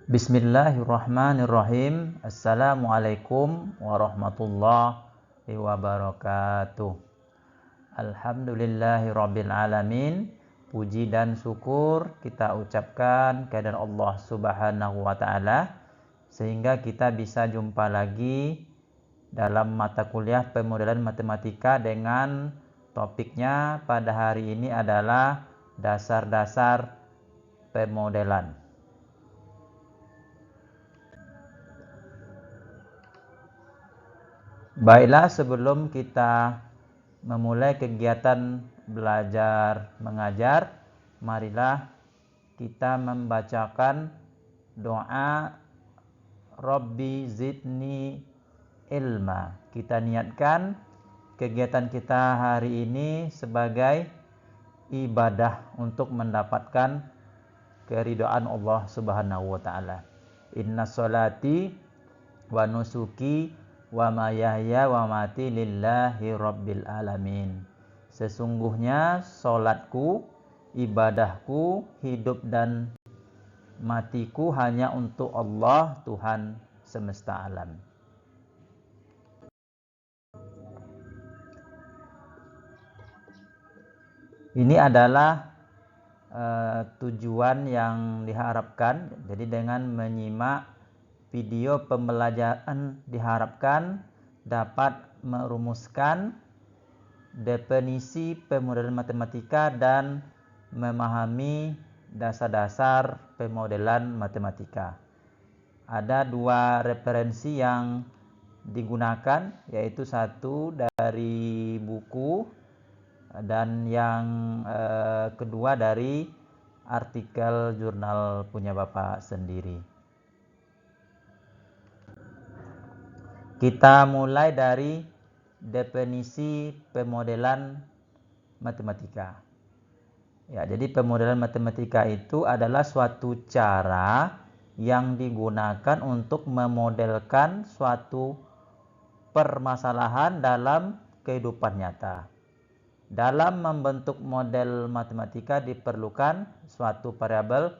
Bismillahirrahmanirrahim. Assalamualaikum warahmatullahi wabarakatuh. Alhamdulillahirabbil alamin. Puji dan syukur kita ucapkan kehadirat Allah Subhanahu wa taala sehingga kita bisa jumpa lagi dalam mata kuliah pemodelan matematika dengan topiknya pada hari ini adalah dasar-dasar pemodelan. Baiklah, sebelum kita memulai kegiatan belajar mengajar, marilah kita membacakan doa Rabbi zidni ilma. Kita niatkan kegiatan kita hari ini sebagai ibadah untuk mendapatkan keridhaan Allah Subhanahu wa taala. Inna sholati wa nusuki wa mayahya wa mati lillahi rabbil alamin. Sesungguhnya solatku, ibadahku, hidup dan matiku hanya untuk Allah, Tuhan semesta alam. Ini adalah tujuan yang diharapkan. Jadi dengan menyimak video pembelajaran diharapkan dapat merumuskan definisi pemodelan matematika dan memahami dasar-dasar pemodelan matematika. Ada dua referensi yang digunakan, yaitu satu dari buku dan yang kedua dari artikel jurnal punya Bapak sendiri. Kita mulai dari definisi pemodelan matematika. Ya, jadi pemodelan matematika itu adalah suatu cara yang digunakan untuk memodelkan suatu permasalahan dalam kehidupan nyata. Dalam membentuk model matematika diperlukan suatu variabel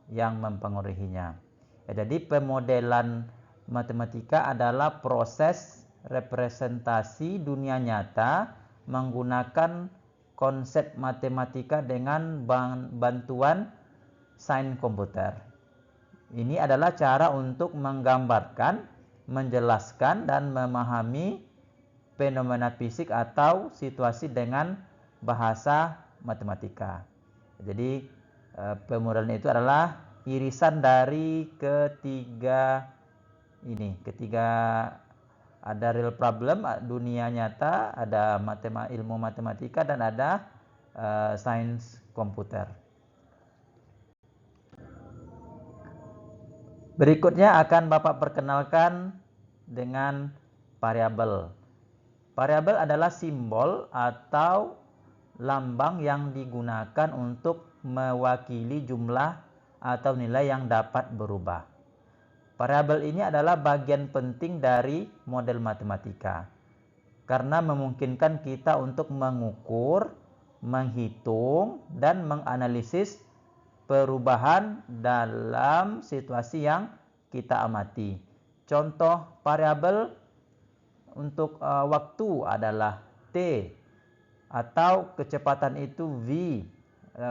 yang mempengaruhinya. Ya, jadi pemodelan matematika adalah proses representasi dunia nyata menggunakan konsep matematika dengan bantuan sains komputer. Ini adalah cara untuk menggambarkan, menjelaskan dan memahami fenomena fisik atau situasi dengan bahasa matematika. Jadi pemodelan itu adalah irisan dari ketiga ada real problem, dunia nyata, ada ilmu matematika dan ada sains komputer. Berikutnya akan Bapak perkenalkan dengan variabel. Variabel adalah simbol atau lambang yang digunakan untuk mewakili jumlah atau nilai yang dapat berubah. Variabel ini adalah bagian penting dari model matematika karena memungkinkan kita untuk mengukur, menghitung, dan menganalisis perubahan dalam situasi yang kita amati. Contoh variabel untuk waktu adalah T, atau kecepatan itu V,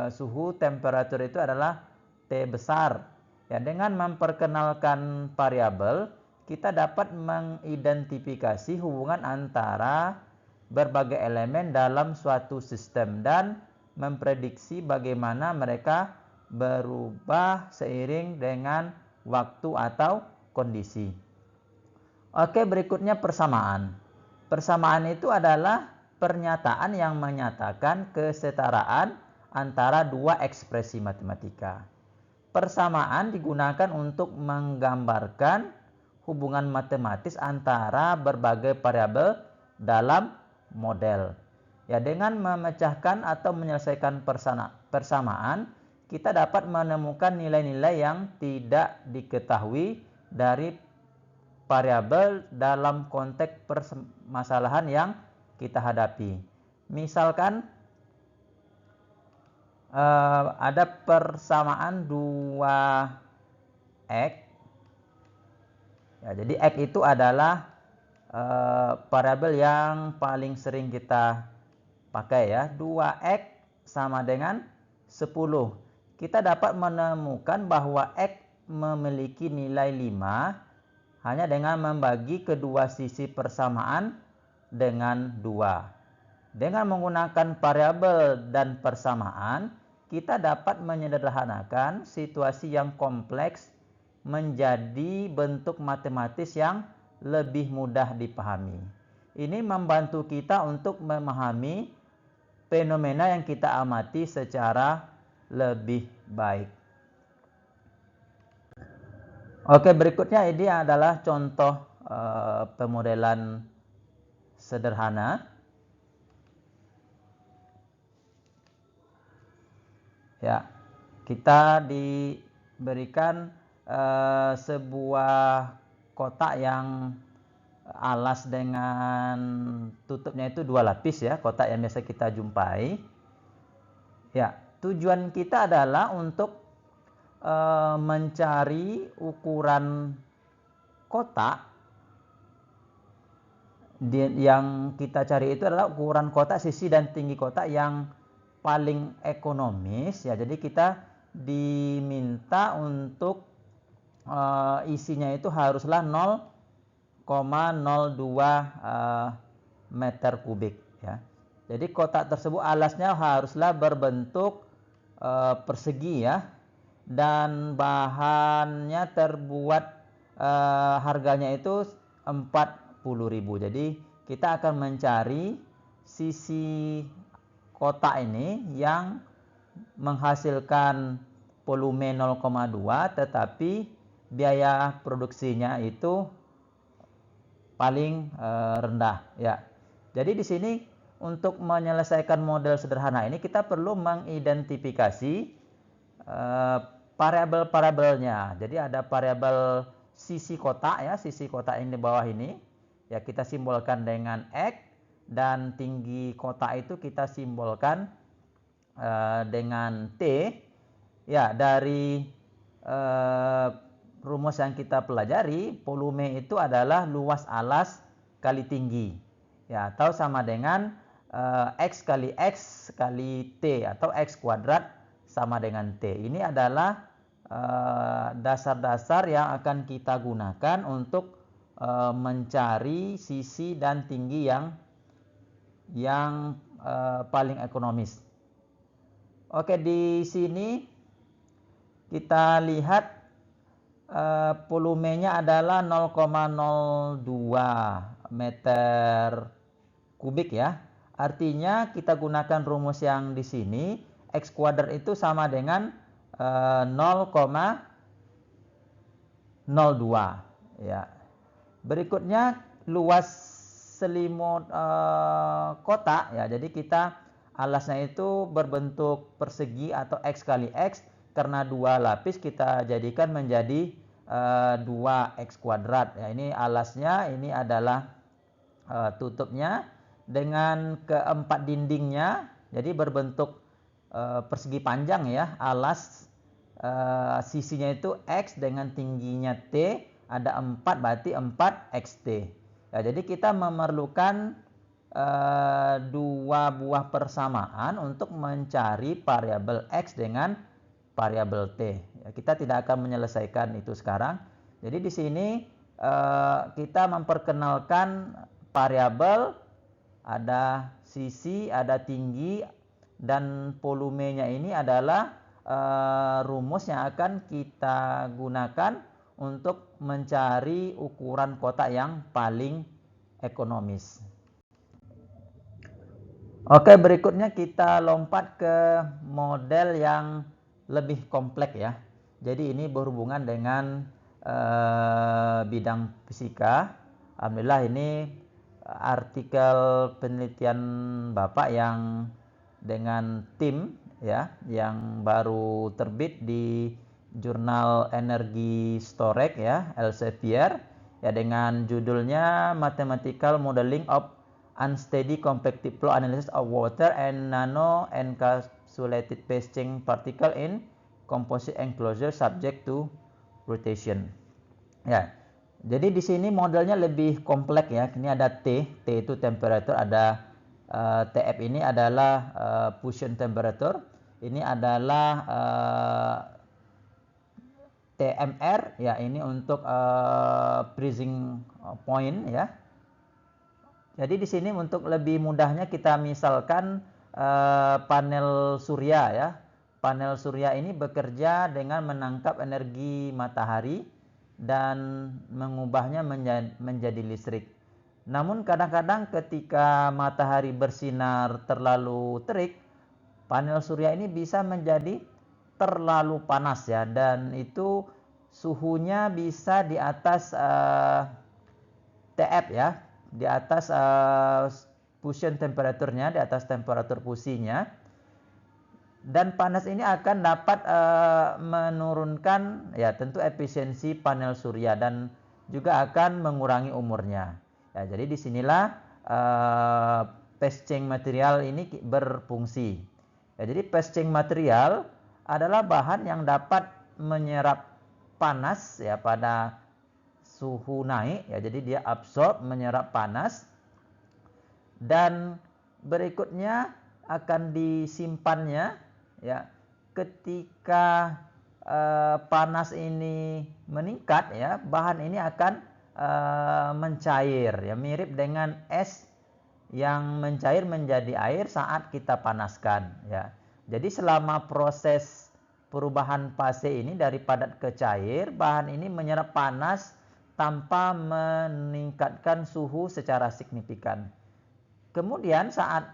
suhu temperatur itu adalah T besar. Ya, dengan memperkenalkan variabel, kita dapat mengidentifikasi hubungan antara berbagai elemen dalam suatu sistem dan memprediksi bagaimana mereka berubah seiring dengan waktu atau kondisi. Oke, berikutnya persamaan. Persamaan itu adalah pernyataan yang menyatakan kesetaraan antara dua ekspresi matematika. Persamaan digunakan untuk menggambarkan hubungan matematis antara berbagai variabel dalam model. Ya, dengan memecahkan atau menyelesaikan persamaan, kita dapat menemukan nilai-nilai yang tidak diketahui dari variabel dalam konteks permasalahan yang kita hadapi. Misalkan ada persamaan dua X. Ya, jadi X itu adalah variabel yang paling sering kita pakai ya. 2X sama dengan 10. Kita dapat menemukan bahwa X memiliki nilai 5 hanya dengan membagi kedua sisi persamaan dengan 2. Dengan menggunakan variabel dan persamaan, kita dapat menyederhanakan situasi yang kompleks menjadi bentuk matematis yang lebih mudah dipahami. Ini membantu kita untuk memahami fenomena yang kita amati secara lebih baik. Oke, berikutnya ini adalah contoh pemodelan sederhana. Ya, kita diberikan sebuah kotak yang alas dengan tutupnya itu 2 lapis ya, kotak yang biasa kita jumpai. Ya, tujuan kita adalah untuk mencari ukuran kotak. Yang kita cari itu adalah ukuran kotak, sisi dan tinggi kotak yang paling ekonomis ya. Jadi kita diminta untuk isinya itu haruslah 0,02 meter kubik ya. Jadi kotak tersebut alasnya haruslah berbentuk persegi ya, dan bahannya terbuat harganya itu 40.000. Jadi kita akan mencari sisi kotak ini yang menghasilkan volume 0,2 tetapi biaya produksinya itu paling rendah ya. Jadi di sini untuk menyelesaikan model sederhana ini kita perlu mengidentifikasi variabel-variabelnya. Jadi ada variabel sisi kotak ya, sisi kotak yang di bawah ini ya kita simbolkan dengan X, dan tinggi kotak itu kita simbolkan dengan T. Ya, dari rumus yang kita pelajari, volume itu adalah luas alas kali tinggi. Ya, atau sama dengan X kali X kali T, atau X kuadrat sama dengan T. Ini adalah dasar-dasar yang akan kita gunakan untuk mencari sisi dan tinggi yang paling ekonomis. Oke, di sini kita lihat volumenya adalah 0,02 meter kubik ya. Artinya kita gunakan rumus yang di sini, X kuadrat itu sama dengan 0,02 ya. Berikutnya luas selimut kotak ya. Jadi kita alasnya itu berbentuk persegi atau X kali X, karena 2 lapis kita jadikan menjadi 2X kuadrat ya. Ini alasnya, ini adalah tutupnya dengan keempat dindingnya. Jadi berbentuk persegi panjang ya. Alas sisinya itu X dengan tingginya T, ada 4 berarti 4XT. Ya, jadi kita memerlukan 2 buah persamaan untuk mencari variabel X dengan variabel T. Ya, kita tidak akan menyelesaikan itu sekarang. Jadi di sini kita memperkenalkan variabel, ada sisi, ada tinggi, dan volumenya ini adalah rumus yang akan kita gunakan untuk mencari ukuran kotak yang paling ekonomis. Oke, berikutnya kita lompat ke model yang lebih kompleks ya. Jadi ini berhubungan dengan bidang fisika. Alhamdulillah ini artikel penelitian Bapak yang dengan tim ya, yang baru terbit di jurnal Energy Storage ya, Elsevier ya, dengan judulnya Mathematical Modeling of Unsteady Convective Flow Analysis of Water and Nano Encapsulated Phase Change Particle in Composite Enclosure Subject to rotation. Ya. Jadi di sini modelnya lebih kompleks ya. Ini ada T itu temperature, ada TF ini adalah fusion temperature. Ini adalah TMR ya, ini untuk freezing point ya. Jadi di sini untuk lebih mudahnya kita misalkan panel surya ya. Panel surya ini bekerja dengan menangkap energi matahari dan mengubahnya menjadi listrik. Namun kadang-kadang ketika matahari bersinar terlalu terik, panel surya ini bisa menjadi terlalu panas ya, dan itu suhunya bisa di atas TF ya, di atas fusion temperaturnya, di atas temperatur fusinya. Dan panas ini akan dapat menurunkan ya tentu efisiensi panel surya dan juga akan mengurangi umurnya. Ya, jadi disinilah patching material ini berfungsi. Ya, jadi patching material adalah bahan yang dapat menyerap panas ya pada suhu naik ya, jadi dia absorb, menyerap panas, dan berikutnya akan disimpannya ya. Ketika panas ini meningkat ya, bahan ini akan mencair ya, mirip dengan es yang mencair menjadi air saat kita panaskan ya. Jadi selama proses perubahan fase ini dari padat ke cair, bahan ini menyerap panas tanpa meningkatkan suhu secara signifikan. Kemudian saat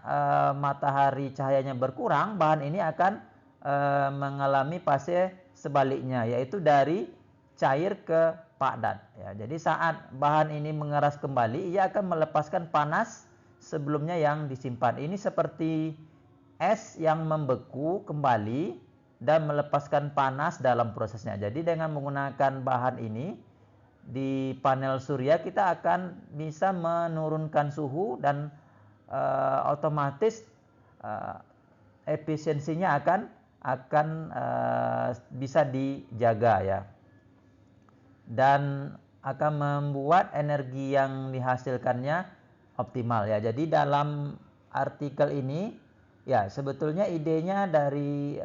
matahari cahayanya berkurang, bahan ini akan mengalami fase sebaliknya, yaitu dari cair ke padat ya. Jadi saat bahan ini mengeras kembali, ia akan melepaskan panas sebelumnya yang disimpan. Ini seperti es yang membeku kembali dan melepaskan panas dalam prosesnya. Jadi dengan menggunakan bahan ini di panel surya, kita akan bisa menurunkan suhu dan otomatis efisiensinya akan bisa dijaga ya, dan akan membuat energi yang dihasilkannya optimal ya. Jadi dalam artikel ini ya sebetulnya idenya dari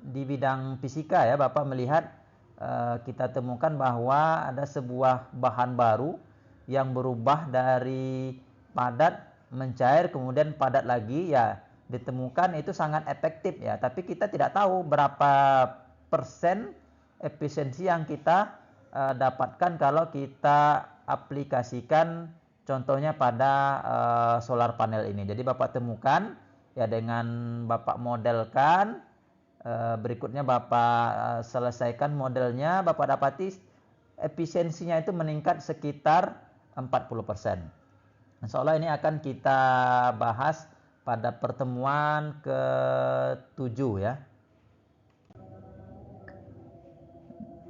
di bidang fisika ya, Bapak melihat kita temukan bahwa ada sebuah bahan baru yang berubah dari padat mencair kemudian padat lagi ya, ditemukan itu sangat efektif ya, tapi kita tidak tahu berapa persen efisiensi yang kita dapatkan kalau kita aplikasikan contohnya pada solar panel ini. Jadi Bapak temukan ya, dengan Bapak modelkan, berikutnya Bapak selesaikan modelnya, Bapak dapati efisiensinya itu meningkat sekitar 40%. Insya Allah ini akan kita bahas pada pertemuan ke-7 ya.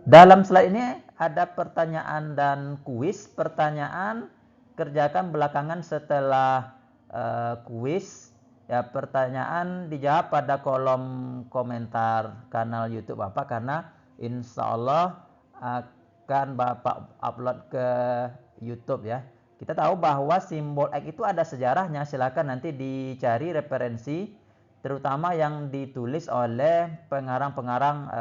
Dalam slide ini ada pertanyaan dan kuis. Pertanyaan kerjakan belakangan setelah kuis. Ya, pertanyaan dijawab pada kolom komentar kanal YouTube Bapak, karena insya Allah akan Bapak upload ke YouTube ya. Kita tahu bahwa simbol X itu ada sejarahnya. Silakan nanti dicari referensi, terutama yang ditulis oleh pengarang-pengarang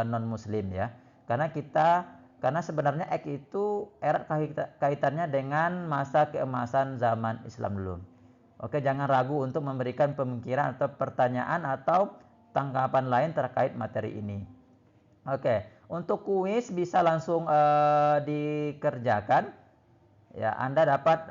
non-Muslim ya. Karena sebenarnya X itu erat kaitannya dengan masa keemasan zaman Islam dulu. Oke, jangan ragu untuk memberikan pemikiran atau pertanyaan atau tanggapan lain terkait materi ini. Oke, untuk kuis bisa langsung dikerjakan. Ya, Anda dapat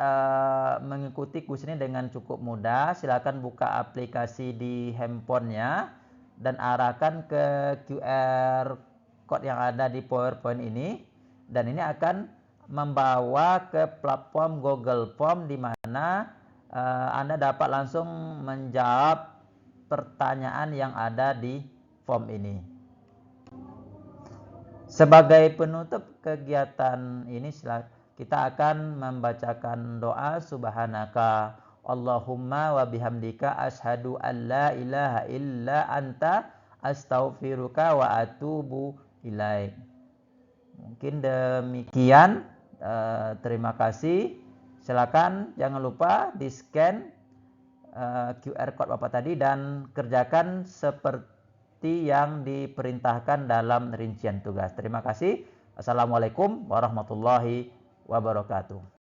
mengikuti kuis ini dengan cukup mudah. Silakan buka aplikasi di handphonenya dan arahkan ke QR code yang ada di PowerPoint ini, dan ini akan membawa ke platform Google Form di mana Anda dapat langsung menjawab pertanyaan yang ada di form ini. Sebagai penutup kegiatan ini, kita akan membacakan doa subhanaka Allahumma wa bihamdika asyhadu an la ilaha illa anta astaghfiruka wa atubu ilaik. Mungkin demikian. Terima kasih. Silakan jangan lupa di-scan QR code Bapak tadi dan kerjakan seperti yang diperintahkan dalam rincian tugas. Terima kasih. Assalamualaikum warahmatullahi wabarakatuh.